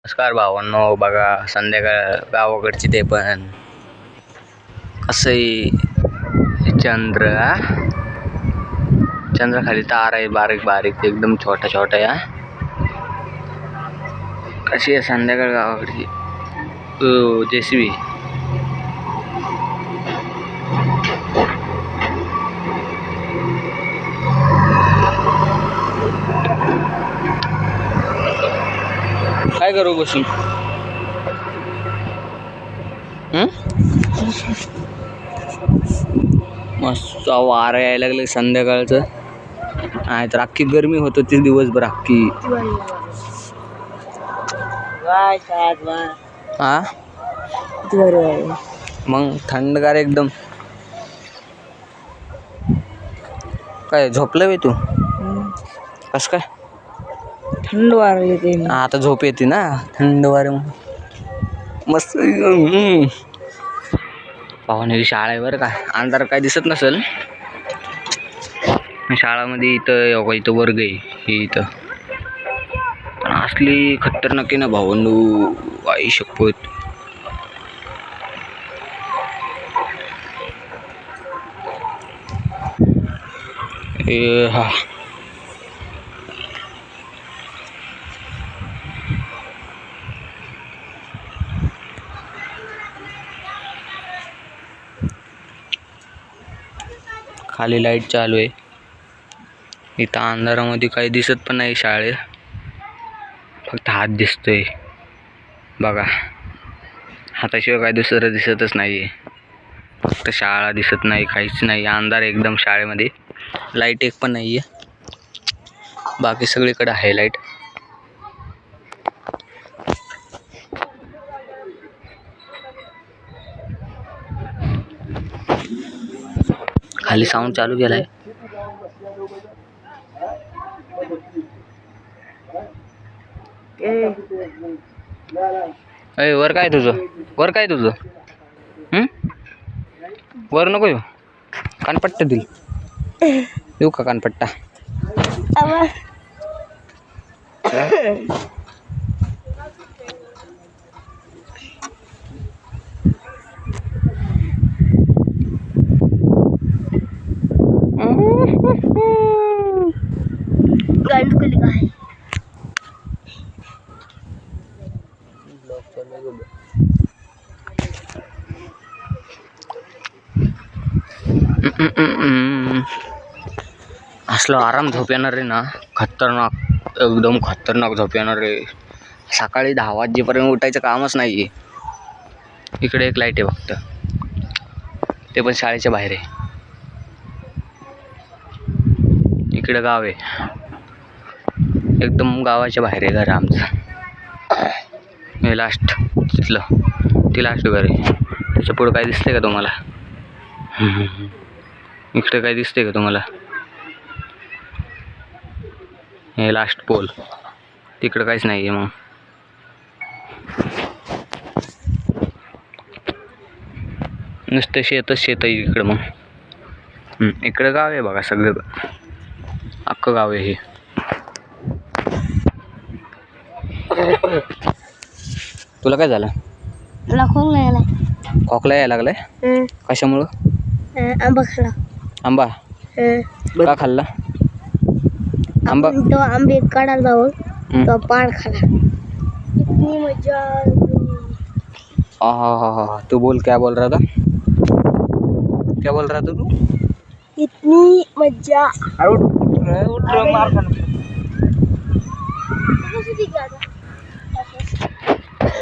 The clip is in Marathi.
नमस्कार भावांनो, बघा संध्याकाळ गावाकडची ते पण असंही चंद्र खाली तार आहे, बारीक बारीक एकदम छोटा छोटा या कशी आहे संध्याकाळ गावाकडची. जेसीबी काय करू बसून मस्त वारं यायला लागले संध्याकाळचं. नाही तर अख्खी गरमी होत होती दिवसभर अख्खी. हा मग थंडगार एकदम. काय झोपलं बे तू? कस काय? थंड वार येते. आता झोप येते ना थंड वार मस्त. पाहुणे शाळेवर काय अंधार काय दिसत नसेल. शाळामध्ये इथं वर्ग आहे ही इथं असली खतरनाक आहे ना भावंडू, आई शपथ. हा खाली लाईट चालू आहे. इथं अंधारामध्ये काही दिसत पण नाही शाळेत, फक्त हात दिसतोय बघा. हाताशिवाय काही दुसरं दिसतच नाहीये. फक्त शाळा दिसत नाही, काहीच नाही. अंधार एकदम शाळेमध्ये. लाईट एक पण नाहीये. बाकी सगळीकडे आहे लाईट. खाली साऊंड चालू केलाय. वर काय तुझं? वर नको येऊ. कानपट्टा दिल येऊ का? कानपट्टा असलं आराम झोप येणार रे ना, खतरनाक, एकदम खतरनाक झोप येणार रे. सकाळी 10 वाजेपर्यंत उठायचं कामच नाहीये. इकडे एक लाईट आहे फक्त, ते पण शाळेच्या बाहेर आहे. इकडे गाव आहे, एकदम गावाच्या बाहेर आहे घर आमचं. हे लास्ट ती लास्ट घर आहे. त्याच्या पुढं काय दिसतंय का तुम्हाला? इकडे काय दिसतंय का तुम्हाला? हे लास्ट पोल. तिकडं काहीच नाही आहे. मग नुसतं शेत आहे इकडं. मग इकडं गाव आहे बघा, सगळं अख्खं गाव आहे हे. तुला काय झालं? खोकला यायला लागलाय. कशामुळं? आंबा खाल्ला. आंबा का खाल्ला? आंबा तो आंबे काढायला जाऊ तो पाड खाला. इतनी मजा. हा तू बोल, क्या बोल रहा था? क्या बोल रहा था तू? इतनी मजा. उठ मार खाना.